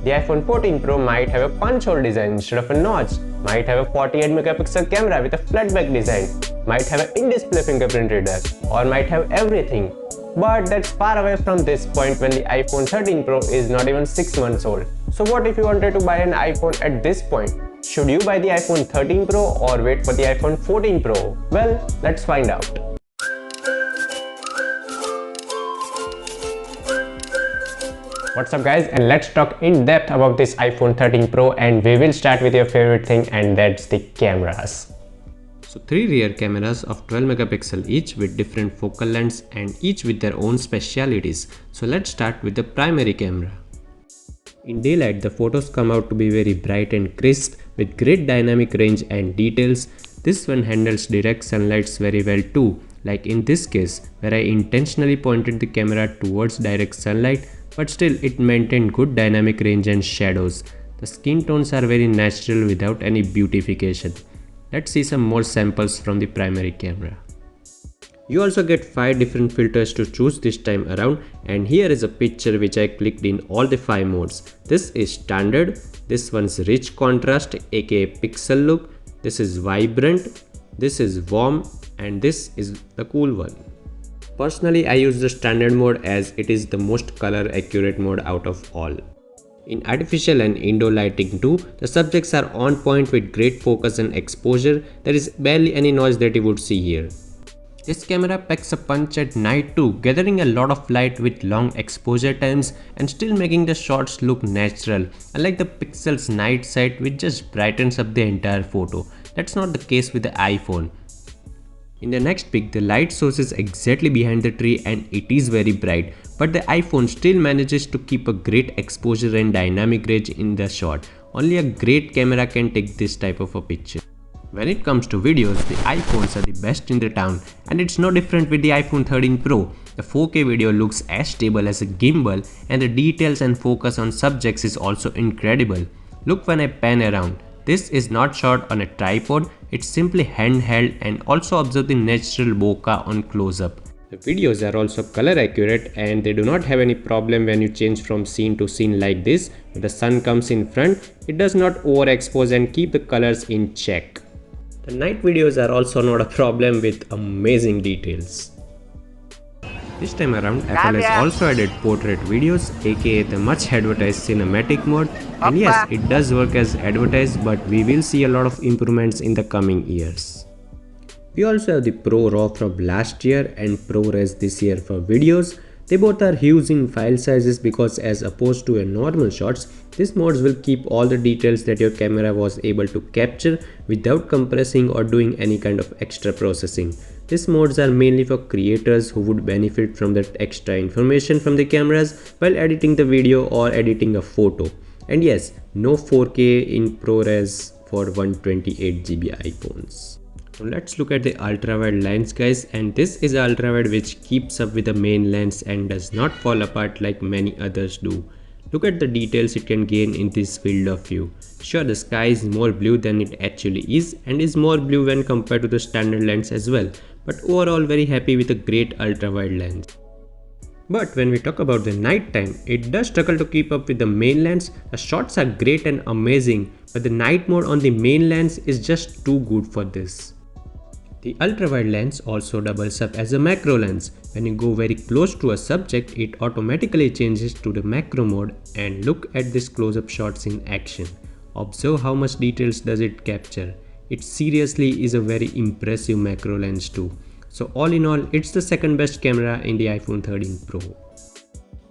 The iPhone 14 Pro might have a punch hole design instead of a notch, might have a 48 megapixel camera with a flat back design, might have an in-display fingerprint reader, or might have everything. But that's far away from this point when the iPhone 13 Pro is not even 6 months old. So what if you wanted to buy an iPhone at this point? Should you buy the iPhone 13 Pro or wait for the iPhone 14 Pro? Well, let's find out. What's up guys, and let's talk in depth about this iPhone 13 Pro, and we will start with your favorite thing, and that's the cameras. So 3 rear cameras of 12 megapixel each with different focal lengths and each with their own specialities. So let's start with the primary camera. In daylight, the photos come out to be very bright and crisp with great dynamic range and details. This one handles direct sunlight very well too, like in this case where I intentionally pointed the camera towards direct sunlight, but still it maintained good dynamic range and shadows. The skin tones are very natural without any beautification. Let's see some more samples from the primary camera. You also get 5 different filters to choose this time around, and here is a picture which I clicked in all the 5 modes. This is standard, this one's rich contrast aka pixel look, this is vibrant, this is warm, and this is the cool one. Personally, I use the standard mode as it is the most color accurate mode out of all. In artificial and indoor lighting too, the subjects are on point with great focus and exposure. There is barely any noise that you would see here. This camera packs a punch at night too, gathering a lot of light with long exposure times and still making the shots look natural, unlike the Pixel's night sight which just brightens up the entire photo. That's not the case with the iPhone. In the next pic, the light source is exactly behind the tree and it is very bright, but the iPhone still manages to keep a great exposure and dynamic range in the shot. Only a great camera can take this type of a picture. When it comes to videos, the iPhones are the best in the town, and it's no different with the iPhone 13 Pro. The 4K video looks as stable as a gimbal, and the details and focus on subjects is also incredible. Look when I pan around. This is not shot on a tripod, it's simply handheld, and also observe the natural bokeh on close-up. The videos are also color accurate and they do not have any problem when you change from scene to scene like this. When the sun comes in front, it does not overexpose and keep the colors in check. The night videos are also not a problem with amazing details. This time around, Apple has also added portrait videos aka the much advertised cinematic mode, and yes, it does work as advertised, but we will see a lot of improvements in the coming years. We also have the Pro RAW from last year and ProRes this year for videos. They both are huge in file sizes because as opposed to a normal shots, these modes will keep all the details that your camera was able to capture without compressing or doing any kind of extra processing. These modes are mainly for creators who would benefit from that extra information from the cameras while editing the video or editing a photo. And yes, no 4K in ProRes for 128GB iPhones. So let's look at the ultra-wide lens guys, and this is ultra-wide which keeps up with the main lens and does not fall apart like many others do. Look at the details it can gain in this field of view. Sure, the sky is more blue than it actually is and is more blue when compared to the standard lens as well, but overall very happy with a great ultra-wide lens. But when we talk about the night time, it does struggle to keep up with the main lens. The shots are great and amazing, but the night mode on the main lens is just too good for this. The ultra-wide lens also doubles up as a macro lens. When you go very close to a subject, it automatically changes to the macro mode, and look at this close-up shots in action. Observe how much details does it capture. It seriously is a very impressive macro lens too. So all in all, it's the second best camera in the iPhone 13 Pro.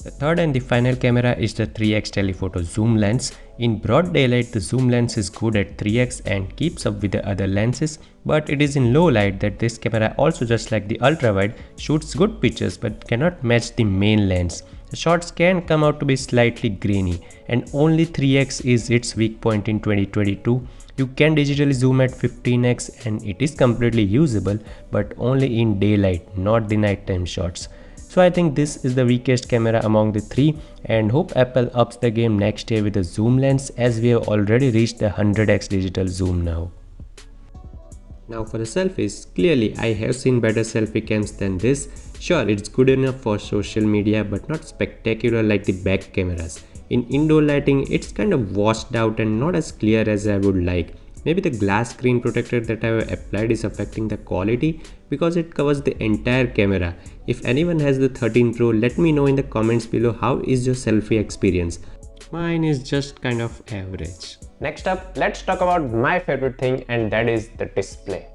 The third and the final camera is the 3x telephoto zoom lens. In broad daylight, the zoom lens is good at 3x and keeps up with the other lenses, but it is in low light that this camera also, just like the ultra wide, shoots good pictures but cannot match the main lens. The shots can come out to be slightly grainy, and only 3x is its weak point in 2022. You can digitally zoom at 15x and it is completely usable, but only in daylight, not the nighttime shots. So I think this is the weakest camera among the three, and hope Apple ups the game next year with a zoom lens, as we have already reached the 100x digital zoom now. Now for the selfies, clearly I have seen better selfie cams than this. Sure, it's good enough for social media but not spectacular like the back cameras. In indoor lighting, it's kind of washed out and not as clear as I would like. Maybe the glass screen protector that I have applied is affecting the quality because it covers the entire camera. If anyone has the 13 Pro, let me know in the comments below how is your selfie experience. Mine is just kind of average. Next up, let's talk about my favorite thing, and that is the display.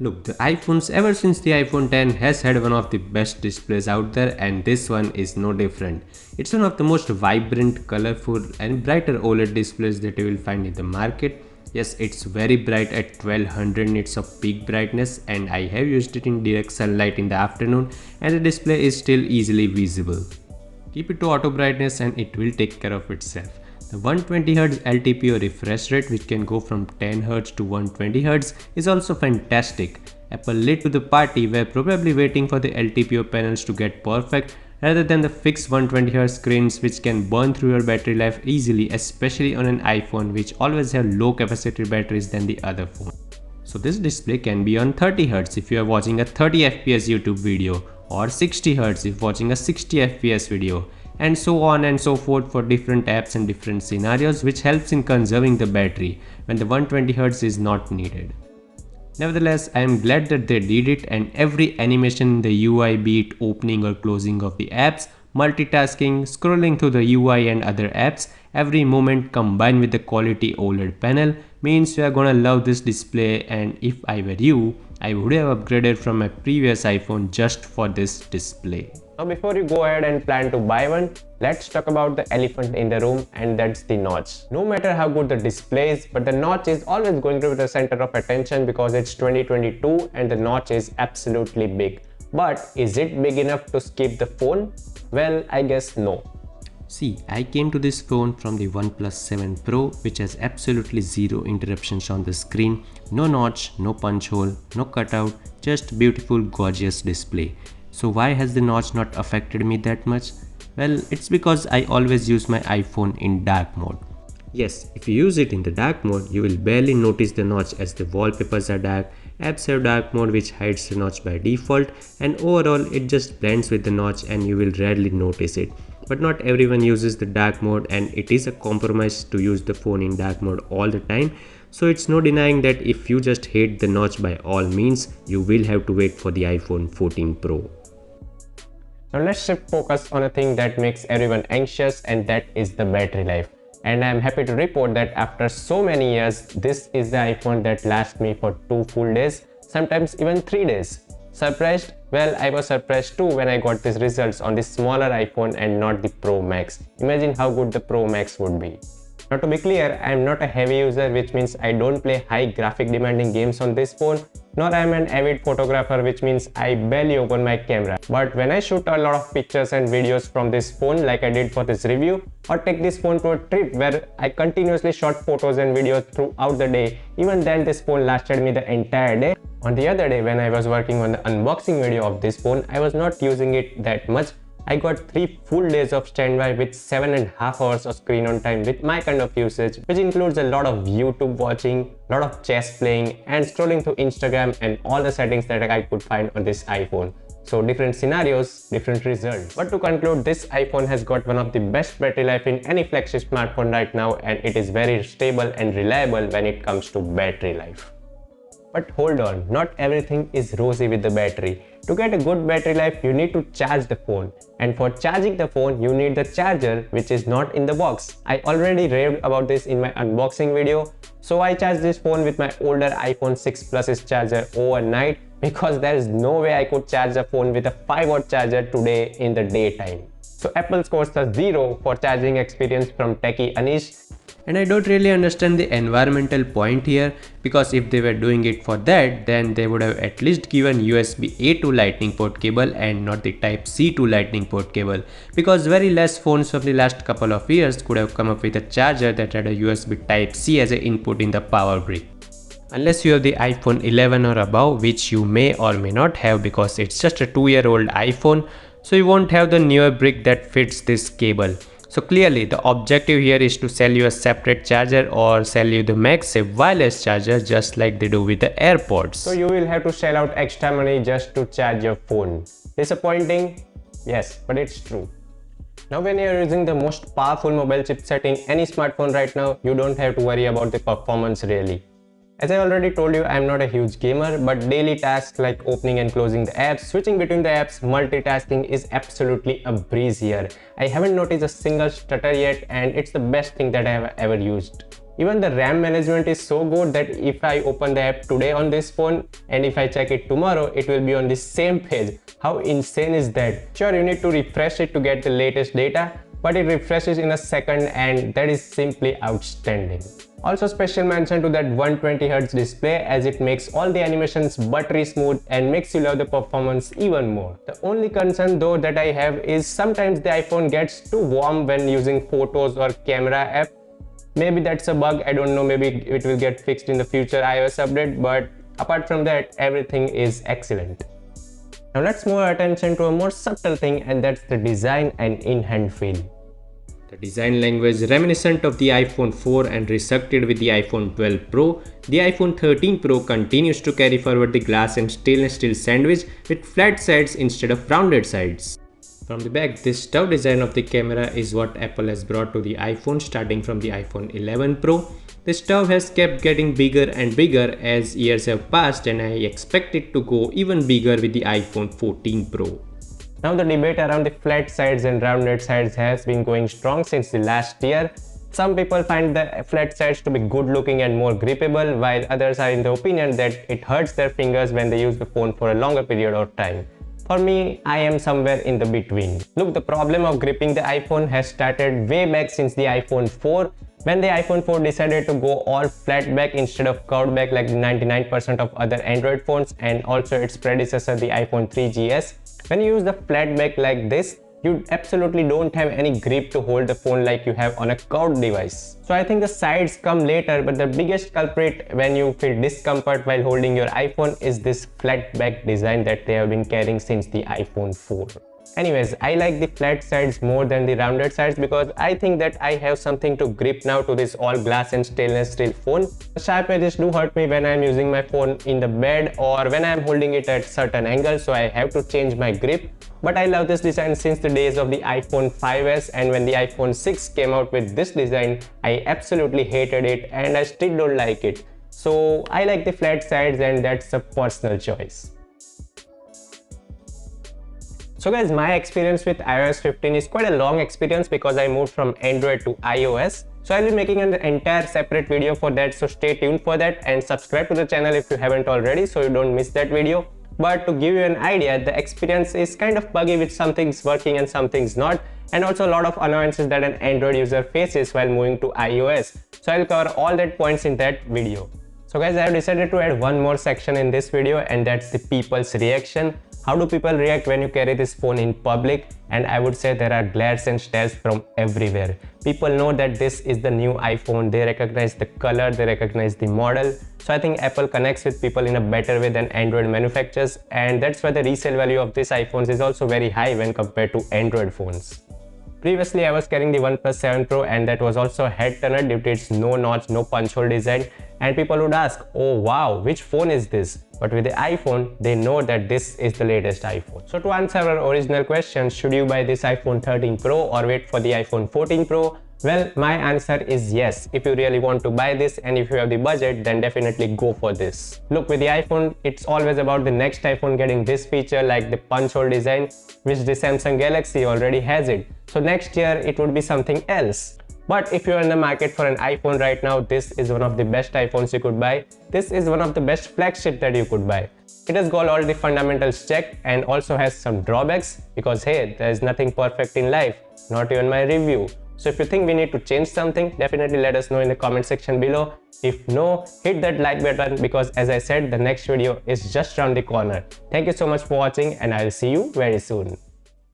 Look, the iPhones ever since the iPhone 10 has had one of the best displays out there, and this one is no different. It's one of the most vibrant, colorful and brighter OLED displays that you will find in the market. Yes, it's very bright at 1200 nits of peak brightness, and I have used it in direct sunlight in the afternoon and the display is still easily visible. Keep it to auto brightness and it will take care of itself. The 120Hz LTPO refresh rate, which can go from 10Hz to 120Hz, is also fantastic. Apple lit to the party, were probably waiting for the LTPO panels to get perfect rather than the fixed 120Hz screens, which can burn through your battery life easily, especially on an iPhone which always have low capacity batteries than the other phone. So this display can be on 30Hz if you are watching a 30fps YouTube video, or 60Hz if watching a 60fps video, and so on and so forth for different apps and different scenarios, which helps in conserving the battery when the 120Hz is not needed. Nevertheless, I am glad that they did it, and every animation in the UI, be it opening or closing of the apps, multitasking, scrolling through the UI and other apps, every moment combined with the quality OLED panel means you are gonna love this display, and if I were you, I would have upgraded from my previous iPhone just for this display. Now before you go ahead and plan to buy one, let's talk about the elephant in the room, and that's the notch. No matter how good the display is, but the notch is always going to be the center of attention because it's 2022 and the notch is absolutely big. But is it big enough to skip the phone? Well, I guess no. See, I came to this phone from the OnePlus 7 Pro, which has absolutely zero interruptions on the screen, no notch, no punch hole, no cutout, just beautiful gorgeous display. So why has the notch not affected me that much? Well, it's because I always use my iPhone in dark mode. Yes, if you use it in the dark mode, you will barely notice the notch as the wallpapers are dark, apps have dark mode which hides the notch by default, and overall it just blends with the notch and you will rarely notice it. But not everyone uses the dark mode, and it is a compromise to use the phone in dark mode all the time. So it's no denying that if you just hate the notch, by all means, you will have to wait for the iPhone 14 Pro. Now let's shift focus on a thing that makes everyone anxious, and that is the battery life. And I'm happy to report that after so many years, this is the iPhone that lasts me for 2 full days, sometimes even 3 days. Surprised? Well, I was surprised too when I got these results on the smaller iPhone and not the Pro Max. Imagine how good the Pro Max would be. Now to be clear, I am not a heavy user, which means I don't play high graphic demanding games on this phone, nor I am an avid photographer, which means I barely open my camera. But when I shoot a lot of pictures and videos from this phone like I did for this review, or take this phone to a trip where I continuously shot photos and videos throughout the day, even then this phone lasted me the entire day. On the other day when I was working on the unboxing video of this phone, I was not using it that much. I got 3 full days of standby with 7.5 hours of screen on time with my kind of usage, which includes a lot of YouTube watching, lot of chess playing, and scrolling through Instagram and all the settings that I could find on this iPhone. So different scenarios, different results. But to conclude, this iPhone has got one of the best battery life in any flagship smartphone right now, and it is very stable and reliable when it comes to battery life. But hold on, not everything is rosy with the battery. To get a good battery life, you need to charge the phone. And for charging the phone, you need the charger, which is not in the box. I already raved about this in my unboxing video. So I charged this phone with my older iPhone 6 Plus's charger overnight, because there is no way I could charge the phone with a 5-watt charger today in the daytime. So Apple scores a 0 for charging experience from Techyy Anish. And I don't really understand the environmental point here, because if they were doing it for that, then they would have at least given USB-A to lightning port cable and not the Type-C to lightning port cable, because very less phones from the last couple of years could have come up with a charger that had a USB Type-C as an input in the power brick. Unless you have the iPhone 11 or above, which you may or may not have because it's just a 2-year-old iPhone, so you won't have the newer brick that fits this cable. So clearly the objective here is to sell you a separate charger or sell you the MagSafe wireless charger, just like they do with the AirPods. So you will have to shell out extra money just to charge your phone. Disappointing? Yes, but it's true. Now when you are using the most powerful mobile chipset in any smartphone right now, you don't have to worry about the performance really. As I already told you, I am not a huge gamer, but daily tasks like opening and closing the apps, switching between the apps, multitasking is absolutely a breeze here. I haven't noticed a single stutter yet, and it's the best thing that I have ever used. Even the RAM management is so good that if I open the app today on this phone and if I check it tomorrow, it will be on the same page. How insane is that? Sure, you need to refresh it to get the latest data, but it refreshes in a second, and that is simply outstanding. Also special mention to that 120Hz display, as it makes all the animations buttery smooth and makes you love the performance even more. The only concern though that I have is sometimes the iPhone gets too warm when using photos or camera app. Maybe that's a bug, I don't know, maybe it will get fixed in the future iOS update, but apart from that, everything is excellent. Now let's move our attention to a more subtle thing, and that's the design and in-hand feel. The design language reminiscent of the iPhone 4 and resurrected with the iPhone 12 Pro, the iPhone 13 Pro continues to carry forward the glass and stainless steel sandwich with flat sides instead of rounded sides. From the back, this stout design of the camera is what Apple has brought to the iPhone starting from the iPhone 11 Pro. The stove has kept getting bigger and bigger as years have passed, and I expect it to go even bigger with the iPhone 14 Pro. Now the debate around the flat sides and rounded sides has been going strong since the last year. Some people find the flat sides to be good looking and more grippable, while others are in the opinion that it hurts their fingers when they use the phone for a longer period of time. For me, I am somewhere in the between. Look, the problem of gripping the iPhone has started way back since the iPhone 4, when the iPhone 4 decided to go all flat back instead of curved back like 99% of other Android phones, and also its predecessor the iPhone 3GS. When you use the flat back like this, you absolutely don't have any grip to hold the phone like you have on a curved device. So I think the sides come later, but the biggest culprit when you feel discomfort while holding your iPhone is this flat back design that they have been carrying since the iPhone 4. Anyways, I like the flat sides more than the rounded sides because I think that I have something to grip now to this all glass and stainless steel phone. The sharp edges do hurt me when I am using my phone in the bed or when I am holding it at certain angles, so I have to change my grip. But I love this design since the days of the iPhone 5s, and when the iPhone 6 came out with this design, I absolutely hated it and I still don't like it. So I like the flat sides, and that's a personal choice. So guys, my experience with iOS 15 is quite a long experience because I moved from Android to iOS. So I'll be making an entire separate video for that, so stay tuned for that and subscribe to the channel if you haven't already so you don't miss that video. But to give you an idea, the experience is kind of buggy with some things working and some things not, and also a lot of annoyances that an Android user faces while moving to iOS. So I'll cover all that points in that video. So guys, I have decided to add one more section in this video, and that's the people's reaction. How do people react when you carry this phone in public? And I would say there are glares and stares from everywhere. People know that this is the new iPhone, they recognize the color, they recognize the model. So I think Apple connects with people in a better way than Android manufacturers, and that's why the resale value of these iPhones is also very high when compared to Android phones. Previously, I was carrying the OnePlus 7 Pro, and that was also a head turner due to its no notch, no punch hole design, and people would ask, oh wow, which phone is this? But with the iPhone, they know that this is the latest iPhone. So to answer our original question, should you buy this iPhone 13 Pro or wait for the iPhone 14 Pro? Well, my answer is yes. If you really want to buy this and if you have the budget, then definitely go for this. Look, with the iPhone, it's always about the next iPhone getting this feature like the punch hole design, which the Samsung Galaxy already has it. So next year, it would be something else. But if you're in the market for an iPhone right now, this is one of the best iPhones you could buy. This is one of the best flagship that you could buy. It has got all the fundamentals checked and also has some drawbacks because hey, there is nothing perfect in life, not even my review. So if you think we need to change something, definitely let us know in the comment section below. If no, hit that like button because as I said, the next video is just around the corner. Thank you so much for watching and I'll see you very soon.